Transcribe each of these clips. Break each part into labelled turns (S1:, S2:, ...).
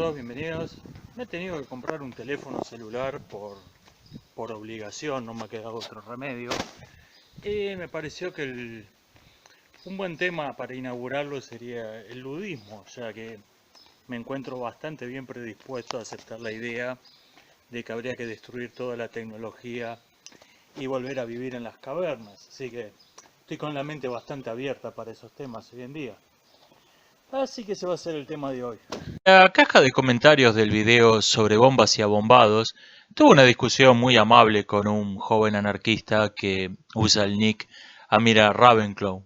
S1: todos, bienvenidos. Me he tenido que comprar un teléfono celular por obligación, no me ha quedado otro remedio. Y me pareció que un buen tema para inaugurarlo sería el ludismo, ya que me encuentro bastante bien predispuesto a aceptar la idea de que habría que destruir toda la tecnología y volver a vivir en las cavernas. Así que estoy con la mente bastante abierta para esos temas hoy en día. Así que ese va a ser el tema de hoy.
S2: La caja de comentarios del video sobre bombas y abombados tuvo una discusión muy amable con un joven anarquista que usa el nick Amira Ravenclaw.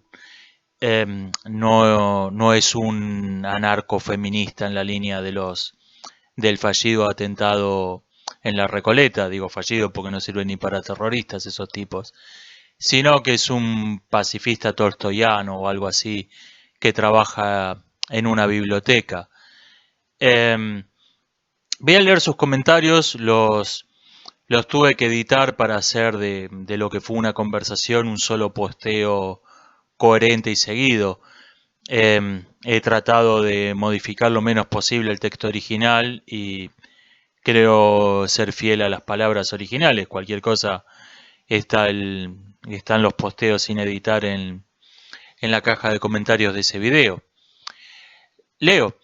S2: No es un anarcofeminista en la línea del fallido atentado en la Recoleta, digo fallido porque no sirve ni para terroristas esos tipos, sino que es un pacifista tolstoyano o algo así que trabaja en una biblioteca. Voy a leer sus comentarios, los tuve que editar para hacer de lo que fue una conversación un solo posteo coherente y seguido. He tratado de modificar lo menos posible el texto original y creo ser fiel a las palabras originales. Cualquier cosa están los posteos sin editar en la caja de comentarios de ese video. Leo.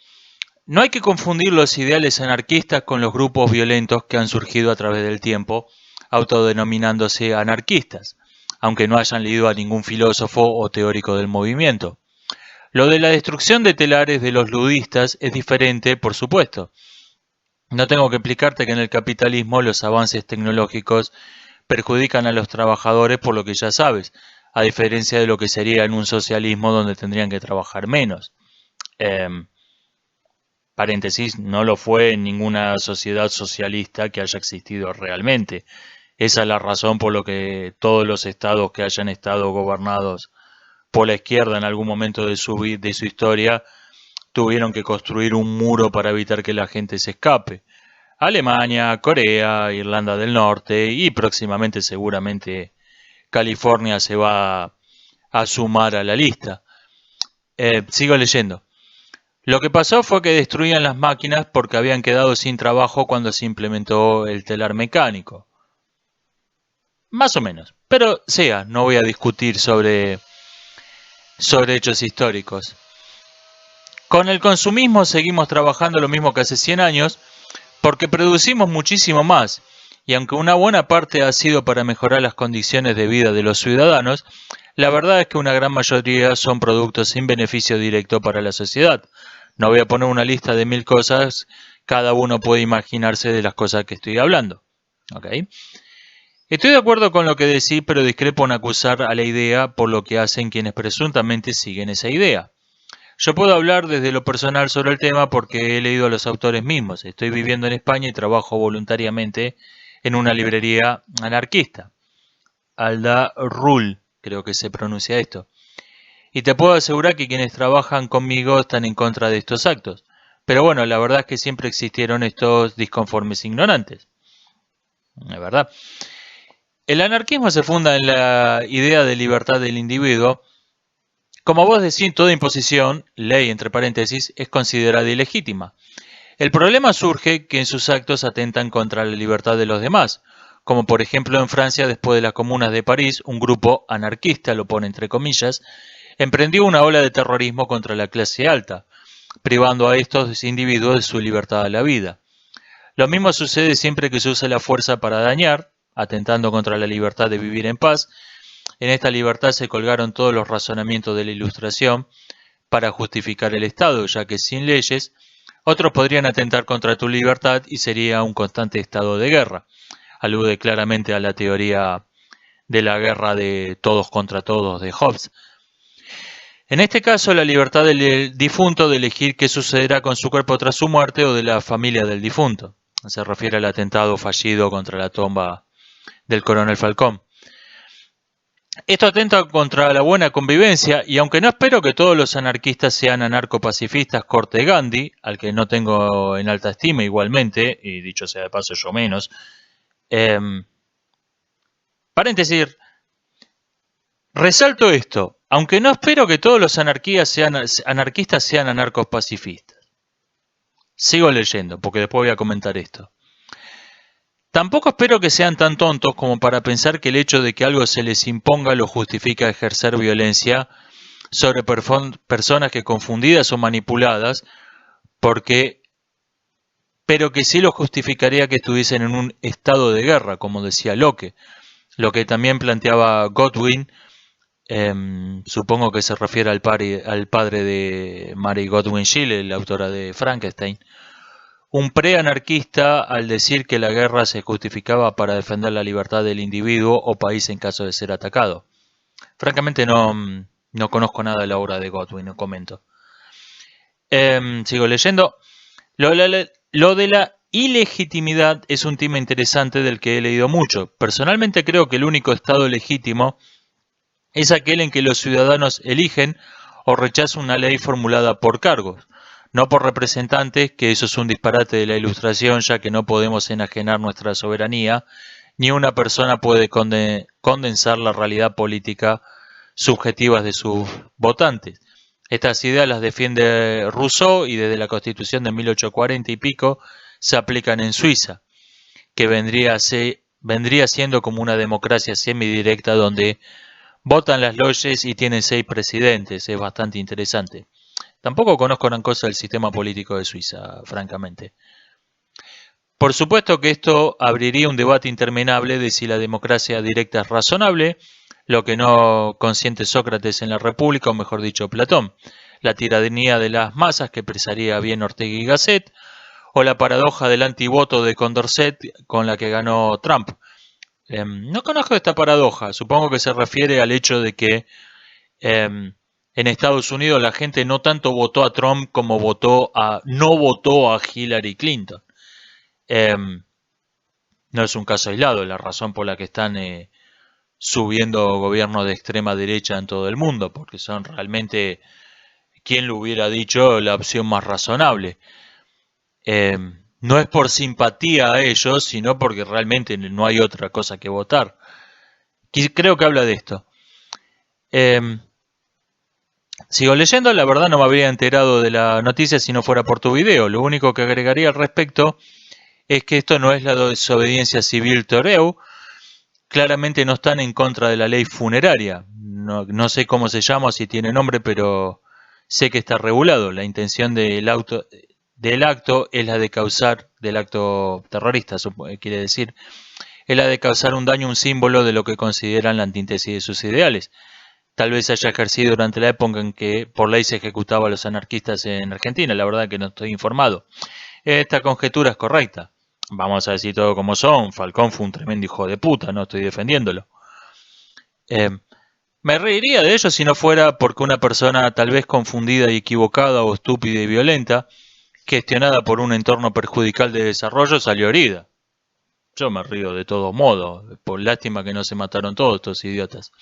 S2: No hay que confundir los ideales anarquistas con los grupos violentos que han surgido a través del tiempo, autodenominándose anarquistas, aunque no hayan leído a ningún filósofo o teórico del movimiento. Lo de la destrucción de telares de los ludistas es diferente, por supuesto. No tengo que explicarte que en el capitalismo los avances tecnológicos perjudican a los trabajadores por lo que ya sabes, a diferencia de lo que sería en un socialismo donde tendrían que trabajar menos. Paréntesis, no lo fue en ninguna sociedad socialista que haya existido realmente. Esa es la razón por la que todos los estados que hayan estado gobernados por la izquierda en algún momento de su historia tuvieron que construir un muro para evitar que la gente se escape. Alemania, Corea, Irlanda del Norte y próximamente seguramente California se va a sumar a la lista. Sigo leyendo. Lo que pasó fue que destruían las máquinas porque habían quedado sin trabajo cuando se implementó el telar mecánico. Más o menos. Pero sea, no voy a discutir sobre hechos históricos. Con el consumismo seguimos trabajando lo mismo que hace 100 años porque producimos muchísimo más. Y aunque una buena parte ha sido para mejorar las condiciones de vida de los ciudadanos, la verdad es que una gran mayoría son productos sin beneficio directo para la sociedad. No voy a poner una lista de 1000 cosas, cada uno puede imaginarse de las cosas que estoy hablando. ¿Okay? Estoy de acuerdo con lo que decís, pero discrepo en acusar a la idea por lo que hacen quienes presuntamente siguen esa idea. Yo puedo hablar desde lo personal sobre el tema porque he leído a los autores mismos. Estoy viviendo en España y trabajo voluntariamente en una librería anarquista. Alda Rul, creo que se pronuncia esto. Y te puedo asegurar que quienes trabajan conmigo están en contra de estos actos. Pero bueno, la verdad es que siempre existieron estos disconformes ignorantes. Es verdad. El anarquismo se funda en la idea de libertad del individuo. Como vos decís, toda imposición, ley entre paréntesis, es considerada ilegítima. El problema surge que en sus actos atentan contra la libertad de los demás, como por ejemplo en Francia después de las comunas de París, un grupo anarquista, lo pone entre comillas, emprendió una ola de terrorismo contra la clase alta, privando a estos individuos de su libertad a la vida. Lo mismo sucede siempre que se usa la fuerza para dañar, atentando contra la libertad de vivir en paz. En esta libertad se colgaron todos los razonamientos de la Ilustración para justificar el Estado, ya que sin leyes, otros podrían atentar contra tu libertad y sería un constante estado de guerra. Alude claramente a la teoría de la guerra de todos contra todos de Hobbes. En este caso, la libertad del difunto de elegir qué sucederá con su cuerpo tras su muerte o de la familia del difunto. Se refiere al atentado fallido contra la tumba del coronel Falcón. Esto atenta contra la buena convivencia y aunque no espero que todos los anarquistas sean anarcopacifistas corte Gandhi, al que no tengo en alta estima igualmente, y dicho sea de paso yo menos, paréntesis, resalto esto, aunque no espero que todos los anarquistas sean anarcos pacifistas. Sigo leyendo, porque después voy a comentar esto. Tampoco espero que sean tan tontos como para pensar que el hecho de que algo se les imponga lo justifica ejercer violencia sobre personas que confundidas o manipuladas, pero que sí lo justificaría que estuviesen en un estado de guerra, como decía Locke, lo que también planteaba Godwin. Supongo que se refiere al padre de Mary Godwin Shelley, la autora de Frankenstein, un pre-anarquista al decir que la guerra se justificaba para defender la libertad del individuo o país en caso de ser atacado. Francamente no conozco nada de la obra de Godwin, no comento. Sigo leyendo. Lo de la ilegitimidad es un tema interesante del que he leído mucho. Personalmente creo que el único estado legítimo es aquel en que los ciudadanos eligen o rechazan una ley formulada por cargos, no por representantes, que eso es un disparate de la Ilustración, ya que no podemos enajenar nuestra soberanía, ni una persona puede condensar la realidad política subjetivas de sus votantes. Estas ideas las defiende Rousseau y desde la Constitución de 1840 y pico se aplican en Suiza, que vendría siendo como una democracia semidirecta donde votan las leyes y tienen 6 presidentes. Es bastante interesante. Tampoco conozco gran cosa del sistema político de Suiza, francamente. Por supuesto que esto abriría un debate interminable de si la democracia directa es razonable, lo que no consiente Sócrates en la República, o mejor dicho Platón, la tiranía de las masas que expresaría bien Ortega y Gasset, o la paradoja del antivoto de Condorcet con la que ganó Trump. No conozco esta paradoja, supongo que se refiere al hecho de que en Estados Unidos la gente no tanto votó a Trump como no votó a Hillary Clinton. No es un caso aislado, la razón por la que están subiendo gobiernos de extrema derecha en todo el mundo, porque son realmente, ¿quién lo hubiera dicho?, la opción más razonable. No es por simpatía a ellos, sino porque realmente no hay otra cosa que votar. Creo que habla de esto. Sigo leyendo, la verdad no me habría enterado de la noticia si no fuera por tu video. Lo único que agregaría al respecto es que esto no es la desobediencia civil toreu. Claramente no están en contra de la ley funeraria. No sé cómo se llama o si tiene nombre, pero sé que está regulado. La intención del acto es la de causar, del acto terrorista, quiere decir, es la de causar un daño a un símbolo de lo que consideran la antítesis de sus ideales. Tal vez haya ejercido durante la época en que por ley se ejecutaba a los anarquistas en Argentina. La verdad que no estoy informado. Esta conjetura es correcta. Vamos a decir todo como son. Falcón fue un tremendo hijo de puta, no estoy defendiéndolo. Me reiría de ello si no fuera porque una persona tal vez confundida y equivocada o estúpida y violenta, gestionada por un entorno perjudicial de desarrollo, salió herida. Yo me río de todos modos. Por lástima que no se mataron todos estos idiotas.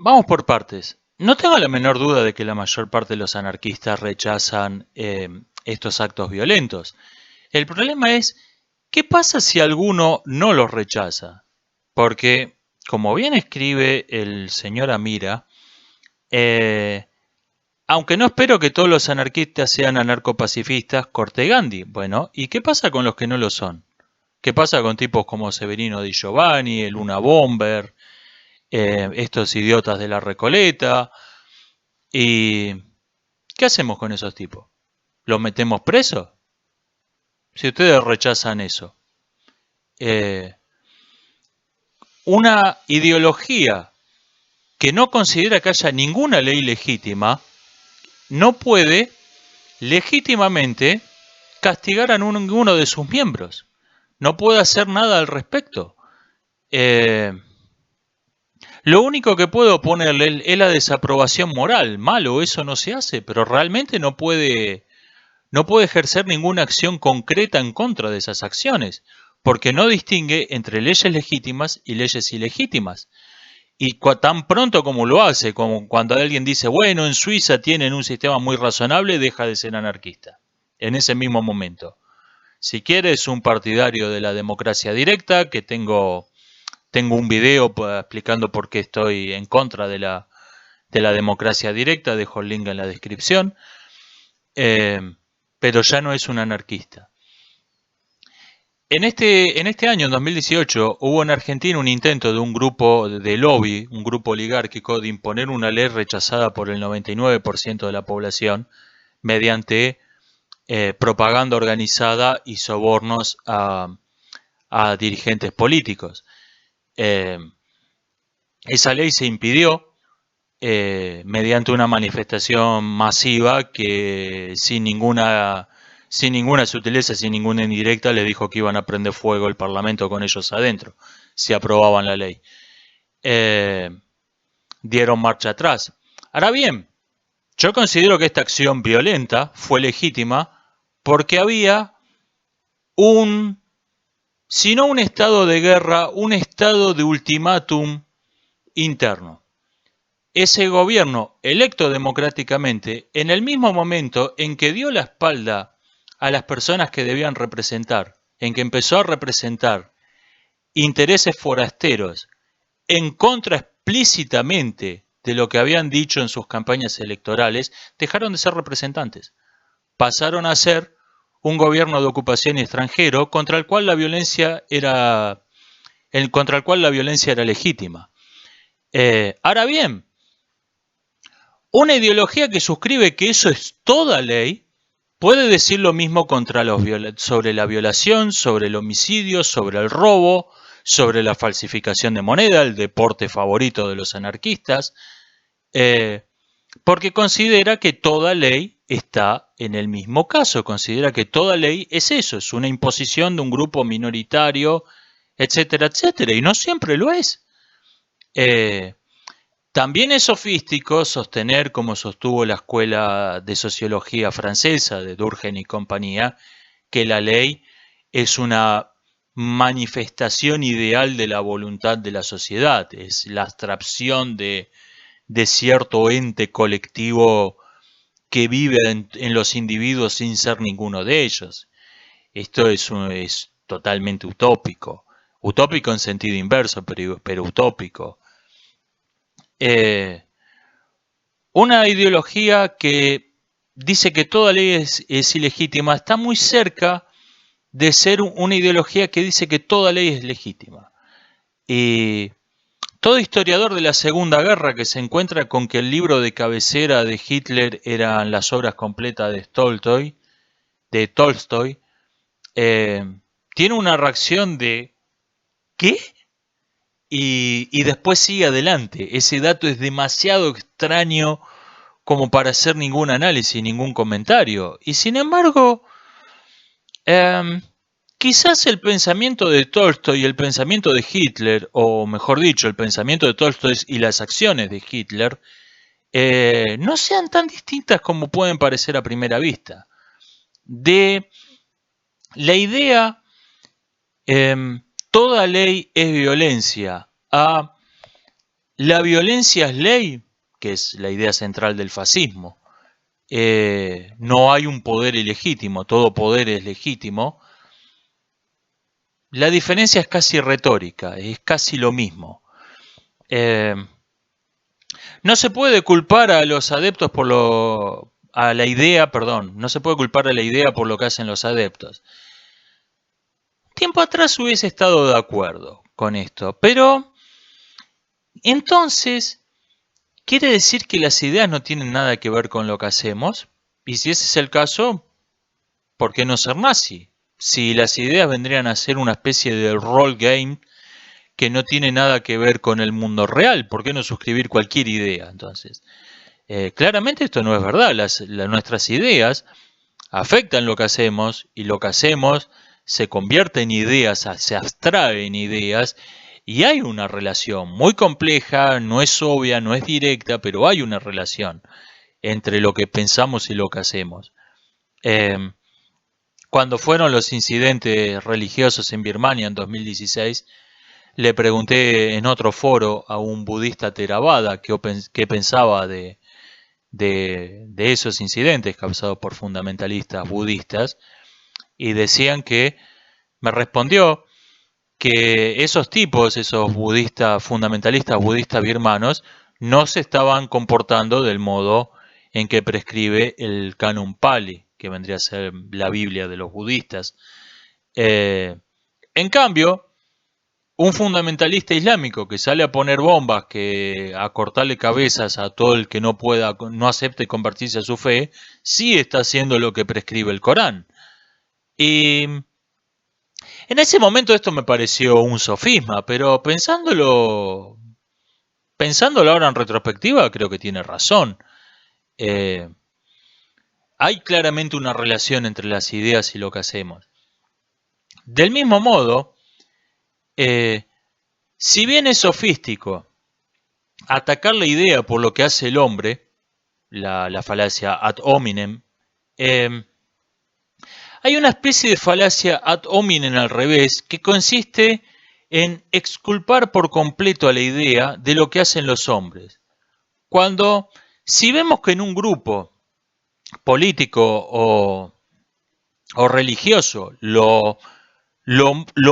S2: Vamos por partes. No tengo la menor duda de que la mayor parte de los anarquistas rechazan estos actos violentos. El problema es, ¿qué pasa si alguno no los rechaza? Porque, como bien escribe el señor Amira, aunque no espero que todos los anarquistas sean anarcopacifistas, corte Gandhi. Bueno, ¿y qué pasa con los que no lo son? ¿Qué pasa con tipos como Severino Di Giovanni, el Luna Bomber, estos idiotas de la Recoleta? ¿Y qué hacemos con esos tipos? ¿Los metemos presos? Si ustedes rechazan eso. Una ideología que no considera que haya ninguna ley legítima no puede legítimamente castigar a ninguno de sus miembros. No puede hacer nada al respecto. Lo único que puedo oponerle es la desaprobación moral. Malo, eso no se hace, pero realmente no puede ejercer ninguna acción concreta en contra de esas acciones, porque no distingue entre leyes legítimas y leyes ilegítimas. Y tan pronto como lo hace, como cuando alguien dice, bueno, en Suiza tienen un sistema muy razonable, deja de ser anarquista. En ese mismo momento. Si quieres un partidario de la democracia directa, que tengo un video explicando por qué estoy en contra de la democracia directa, dejo el link en la descripción, pero ya no es un anarquista. En este año, en 2018, hubo en Argentina un intento de un grupo de lobby, un grupo oligárquico, de imponer una ley rechazada por el 99% de la población mediante propaganda organizada y sobornos a dirigentes políticos. Esa ley se impidió mediante una manifestación masiva que sin ninguna sutileza, sin ninguna indirecta, le dijo que iban a prender fuego el Parlamento con ellos adentro, si aprobaban la ley. Dieron marcha atrás. Ahora bien, yo considero que esta acción violenta fue legítima porque había si no un estado de guerra, un estado de ultimátum interno. Ese gobierno, electo democráticamente, en el mismo momento en que dio la espalda a las personas que debían representar, en que empezó a representar intereses forasteros en contra explícitamente de lo que habían dicho en sus campañas electorales, dejaron de ser representantes. Pasaron a ser un gobierno de ocupación extranjero contra el cual la violencia era legítima. Ahora bien, una ideología que suscribe que eso es toda ley puede decir lo mismo sobre la violación, sobre el homicidio, sobre el robo, sobre la falsificación de moneda, el deporte favorito de los anarquistas, porque considera que toda ley está en el mismo caso, considera que toda ley es eso, es una imposición de un grupo minoritario, etcétera, etcétera, y no siempre lo es. También es sofístico sostener, como sostuvo la escuela de sociología francesa de Durkheim y compañía, que la ley es una manifestación ideal de la voluntad de la sociedad, es la abstracción de cierto ente colectivo que vive en los individuos sin ser ninguno de ellos. Esto es totalmente utópico en sentido inverso, pero utópico. Una ideología que dice que toda ley es ilegítima está muy cerca de ser una ideología que dice que toda ley es legítima. Y todo historiador de la Segunda Guerra que se encuentra con que el libro de cabecera de Hitler eran las obras completas de Tolstoy, tiene una reacción de ¿qué? Y después sigue adelante. Ese dato es demasiado extraño como para hacer ningún análisis, ningún comentario. Y sin embargo, quizás el pensamiento de Tolstoy y el pensamiento de Hitler, o mejor dicho, el pensamiento de Tolstoy y las acciones de Hitler, no sean tan distintas como pueden parecer a primera vista. De la idea, toda ley es violencia, a la violencia es ley, que es la idea central del fascismo. No hay un poder ilegítimo, todo poder es legítimo. La diferencia es casi retórica, es casi lo mismo. No se puede culpar a los adeptos no se puede culpar a la idea por lo que hacen los adeptos. Tiempo atrás hubiese estado de acuerdo con esto, pero entonces ¿quiere decir que las ideas no tienen nada que ver con lo que hacemos? Y si ese es el caso, ¿por qué no ser nazi? Si las ideas vendrían a ser una especie de role game que no tiene nada que ver con el mundo real, ¿por qué no suscribir cualquier idea? Entonces, claramente esto no es verdad. Nuestras ideas afectan lo que hacemos y lo que hacemos se convierte en ideas, se abstrae en ideas. Y hay una relación muy compleja, no es obvia, no es directa, pero hay una relación entre lo que pensamos y lo que hacemos. Cuando fueron los incidentes religiosos en Birmania en 2016, le pregunté en otro foro a un budista Theravada qué pensaba de esos incidentes causados por fundamentalistas budistas, y decían que me respondió que esos tipos, esos budistas, fundamentalistas budistas birmanos, no se estaban comportando del modo en que prescribe el Canon Pali, que vendría a ser la Biblia de los budistas. En cambio, un fundamentalista islámico que sale a poner bombas, que a cortarle cabezas a todo el que no acepte convertirse a su fe, sí está haciendo lo que prescribe el Corán. Y en ese momento esto me pareció un sofisma, pero pensándolo ahora en retrospectiva, creo que tiene razón. Eh, Hay claramente una relación entre las ideas y lo que hacemos. Del mismo modo, si bien es sofístico atacar la idea por lo que hace el hombre, la falacia ad hominem, hay una especie de falacia ad hominem al revés que consiste en exculpar por completo a la idea de lo que hacen los hombres. Cuando, si vemos que en un grupo político o religioso lo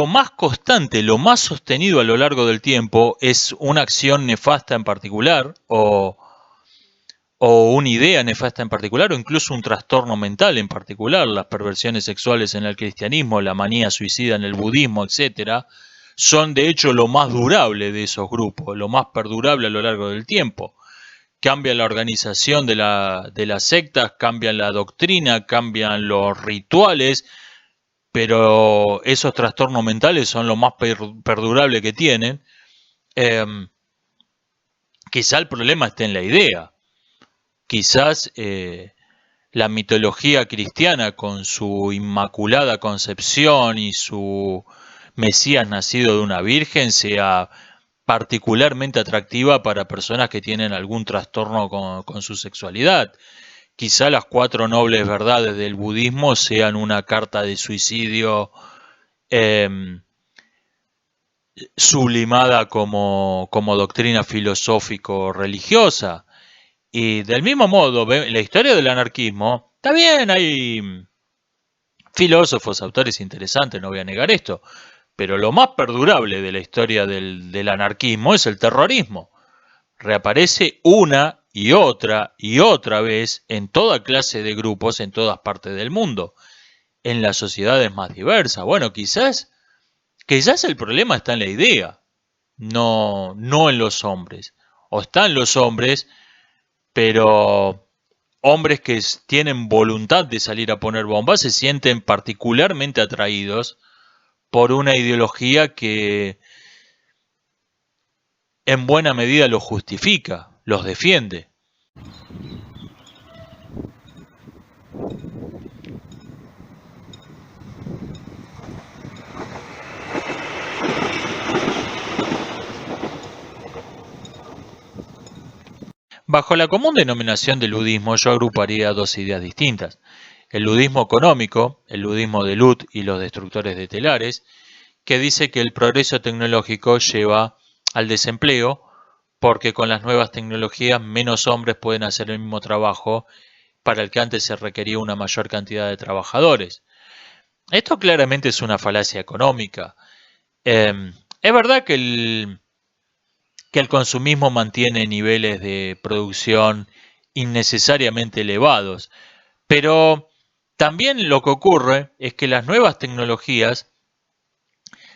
S2: más constante, lo más sostenido a lo largo del tiempo es una acción nefasta en particular o una idea nefasta en particular, o incluso un trastorno mental en particular, las perversiones sexuales en el cristianismo, la manía suicida en el budismo, etcétera, son de hecho lo más durable de esos grupos, lo más perdurable a lo largo del tiempo. Cambia la organización de las sectas, cambian la doctrina, cambian los rituales, pero esos trastornos mentales son lo más perdurable que tienen. Quizá el problema esté en la idea. Quizás la mitología cristiana con su inmaculada concepción y su Mesías nacido de una virgen sea particularmente atractiva para personas que tienen algún trastorno con su sexualidad. Quizá las 4 nobles verdades del budismo sean una carta de suicidio sublimada como doctrina filosófico-religiosa. Y del mismo modo, la historia del anarquismo, está bien, hay filósofos, autores interesantes, no voy a negar esto, pero lo más perdurable de la historia del anarquismo es el terrorismo. Reaparece una y otra vez en toda clase de grupos en todas partes del mundo, en las sociedades más diversas. Bueno, quizás el problema está en la idea, no en los hombres. O están los hombres, pero hombres que tienen voluntad de salir a poner bombas se sienten particularmente atraídos por una ideología que en buena medida los justifica, los defiende. Bajo la común denominación del ludismo yo agruparía dos ideas distintas. El ludismo económico, el ludismo de Lut y los destructores de telares, que dice que el progreso tecnológico lleva al desempleo porque con las nuevas tecnologías menos hombres pueden hacer el mismo trabajo para el que antes se requería una mayor cantidad de trabajadores. Esto claramente es una falacia económica. Es verdad que el consumismo mantiene niveles de producción innecesariamente elevados, pero también lo que ocurre es que las nuevas tecnologías,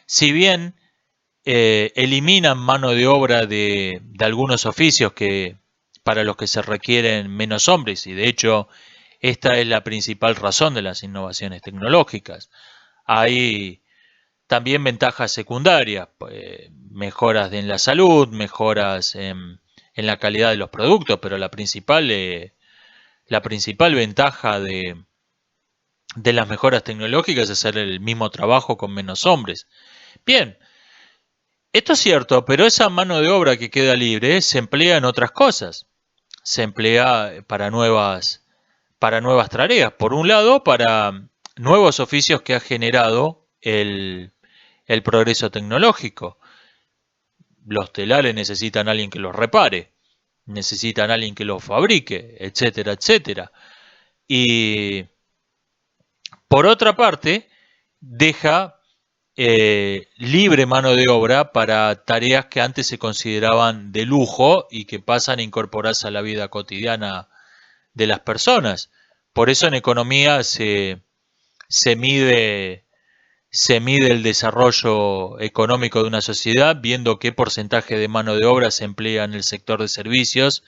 S2: si bien eliminan mano de obra de algunos oficios para los que se requieren menos hombres, y de hecho esta es la principal razón de las innovaciones tecnológicas. Hay también ventajas secundarias, mejoras en la salud, mejoras en la calidad de los productos, pero la principal ventaja de las mejoras tecnológicas es hacer el mismo trabajo con menos hombres. Bien, esto es cierto, pero esa mano de obra que queda libre se emplea en otras cosas. Se emplea para nuevas tareas. Por un lado, para nuevos oficios que ha generado el progreso tecnológico. Los telares necesitan a alguien que los repare, necesitan a alguien que los fabrique, etcétera, etcétera. Y por otra parte, deja libre mano de obra para tareas que antes se consideraban de lujo y que pasan a incorporarse a la vida cotidiana de las personas. Por eso en economía se mide, se mide el desarrollo económico de una sociedad viendo qué porcentaje de mano de obra se emplea en el sector de servicios,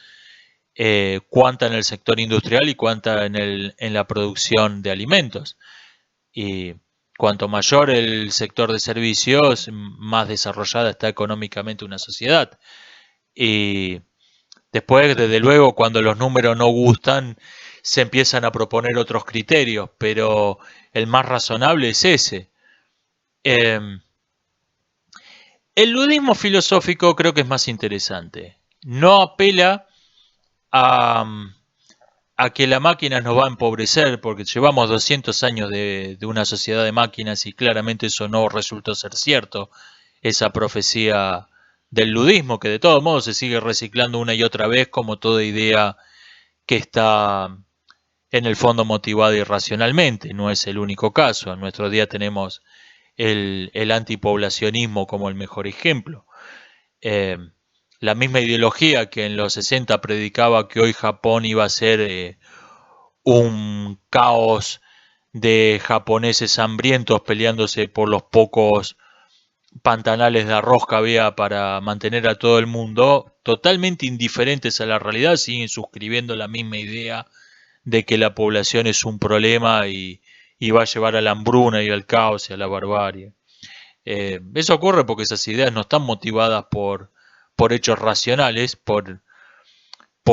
S2: cuánta en el sector industrial y cuánta en la producción de alimentos. Y cuanto mayor el sector de servicios, más desarrollada está económicamente una sociedad. Y después, desde luego, cuando los números no gustan, se empiezan a proponer otros criterios, pero el más razonable es ese. El ludismo filosófico creo que es más interesante. No apela a, a que la máquina nos va a empobrecer, porque llevamos 200 años de una sociedad de máquinas y claramente eso no resultó ser cierto. Esa profecía del ludismo, que de todos modos se sigue reciclando una y otra vez como toda idea que está en el fondo motivada irracionalmente. No es el único caso. En nuestro día tenemos el antipoblacionismo como el mejor ejemplo. La misma ideología que en los 60 predicaba que hoy Japón iba a ser un caos de japoneses hambrientos peleándose por los pocos pantanales de arroz que había para mantener a todo el mundo, totalmente indiferentes a la realidad, siguen suscribiendo la misma idea de que la población es un problema y va a llevar a la hambruna y al caos y a la barbarie. Eso ocurre porque esas ideas no están motivadas por hechos racionales, por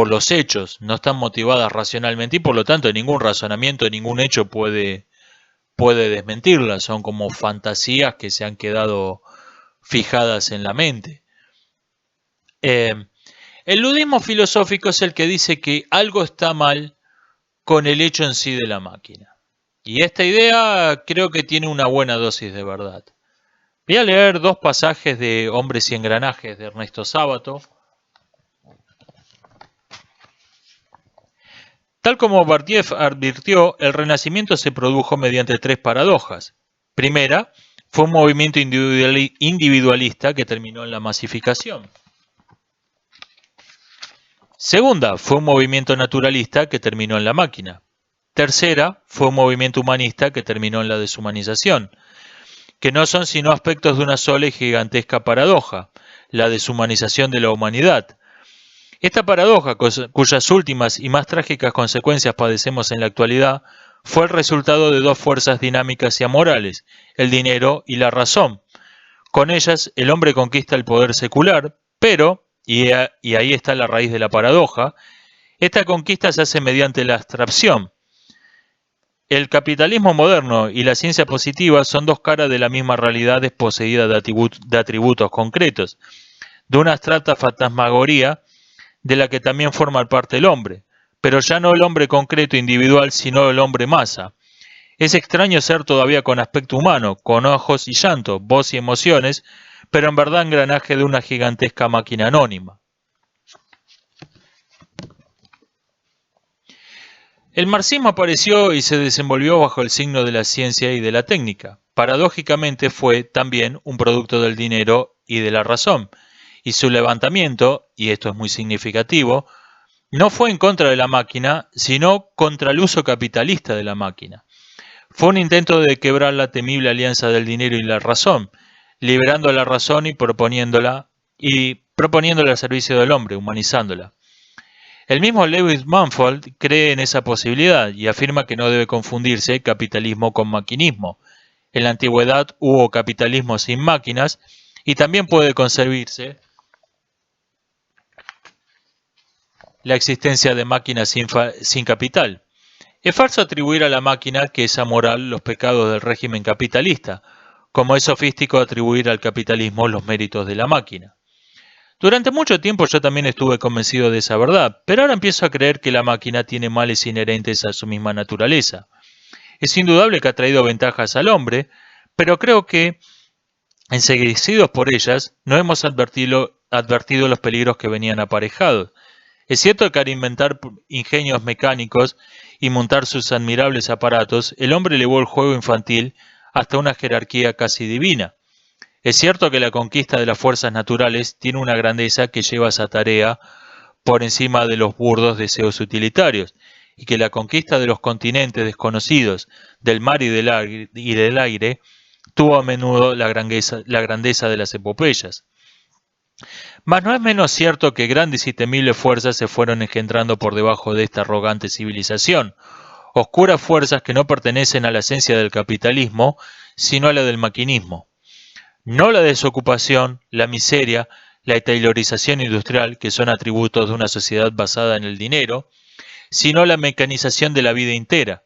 S2: los hechos, no están motivadas racionalmente y por lo tanto ningún razonamiento, ningún hecho puede desmentirlas, son como fantasías que se han quedado fijadas en la mente. El ludismo filosófico es el que dice que algo está mal con el hecho en sí de la máquina. Y esta idea creo que tiene una buena dosis de verdad. Voy a leer dos pasajes de Hombres y Engranajes de Ernesto Sábato. Tal como Bardiev advirtió, el Renacimiento se produjo mediante tres paradojas. Primera, fue un movimiento individualista que terminó en la masificación. Segunda, fue un movimiento naturalista que terminó en la máquina. Tercera, fue un movimiento humanista que terminó en la deshumanización, que no son sino aspectos de una sola y gigantesca paradoja, la deshumanización de la humanidad. Esta paradoja, cuyas últimas y más trágicas consecuencias padecemos en la actualidad, fue el resultado de dos fuerzas dinámicas y amorales, el dinero y la razón. Con ellas, el hombre conquista el poder secular, pero, y ahí está la raíz de la paradoja, esta conquista se hace mediante la abstracción. El capitalismo moderno y la ciencia positiva son dos caras de la misma realidad desposeída de atributos concretos, de una abstracta fantasmagoría de la que también forma parte el hombre, pero ya no el hombre concreto individual, sino el hombre masa. Es extraño ser todavía con aspecto humano, con ojos y llanto, voz y emociones, pero en verdad engranaje de una gigantesca máquina anónima. El marxismo apareció y se desenvolvió bajo el signo de la ciencia y de la técnica. Paradójicamente fue también un producto del dinero y de la razón, y su levantamiento, y esto es muy significativo, no fue en contra de la máquina, sino contra el uso capitalista de la máquina. Fue un intento de quebrar la temible alianza del dinero y la razón, liberando la razón y proponiéndola al servicio del hombre, humanizándola. El mismo Lewis Mumford cree en esa posibilidad y afirma que no debe confundirse capitalismo con maquinismo. En la antigüedad hubo capitalismo sin máquinas y también puede concebirse la existencia de máquinas sin capital. Es falso atribuir a la máquina que es amoral los pecados del régimen capitalista, como es sofístico atribuir al capitalismo los méritos de la máquina. Durante mucho tiempo yo también estuve convencido de esa verdad, pero ahora empiezo a creer que la máquina tiene males inherentes a su misma naturaleza. Es indudable que ha traído ventajas al hombre, pero creo que, enseguecidos por ellas, no hemos advertido los peligros que venían aparejados. Es cierto que al inventar ingenios mecánicos y montar sus admirables aparatos, el hombre elevó el juego infantil hasta una jerarquía casi divina. Es cierto que la conquista de las fuerzas naturales tiene una grandeza que lleva esa tarea por encima de los burdos deseos utilitarios, y que la conquista de los continentes desconocidos, del mar y del aire, tuvo a menudo la grandeza de las epopeyas. Mas no es menos cierto que grandes y temibles fuerzas se fueron engendrando por debajo de esta arrogante civilización, oscuras fuerzas que no pertenecen a la esencia del capitalismo, sino a la del maquinismo. No la desocupación, la miseria, la taylorización industrial, que son atributos de una sociedad basada en el dinero, sino la mecanización de la vida entera,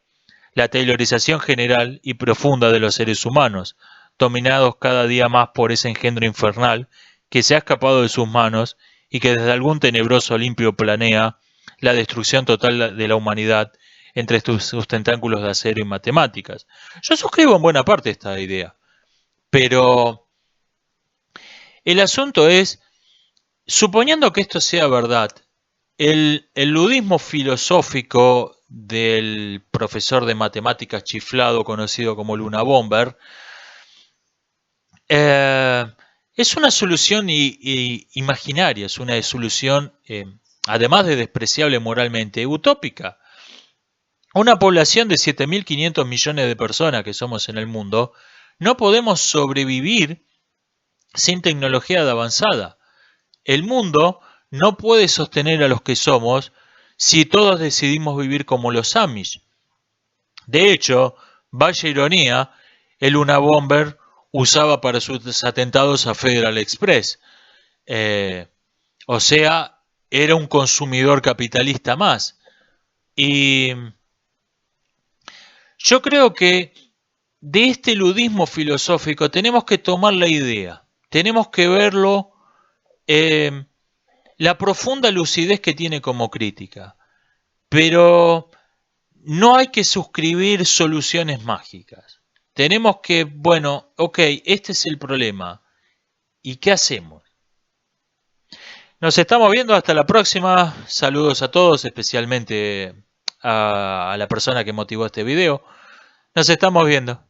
S2: la taylorización general y profunda de los seres humanos, dominados cada día más por ese engendro infernal que se ha escapado de sus manos y que desde algún tenebroso Olimpio planea la destrucción total de la humanidad entre sus tentáculos de acero y matemáticas. Yo suscribo en buena parte esta idea, pero el asunto es, suponiendo que esto sea verdad, el ludismo filosófico del profesor de matemáticas chiflado conocido como Luna Bomber es una solución imaginaria, es una solución, además de despreciable moralmente, utópica. Una población de 7.500 millones de personas que somos en el mundo, no podemos sobrevivir sin tecnología avanzada. El mundo no puede sostener a los que somos si todos decidimos vivir como los Amish. De hecho, vaya ironía, el Unabomber usaba para sus atentados a Federal Express. O sea, era un consumidor capitalista más. Y yo creo que de este ludismo filosófico tenemos que tomar la idea, tenemos que verlo, la profunda lucidez que tiene como crítica, pero no hay que suscribir soluciones mágicas. Tenemos que, bueno, ok, este es el problema. ¿Y qué hacemos? Nos estamos viendo, hasta la próxima. Saludos a todos, especialmente a la persona que motivó este video. Nos estamos viendo.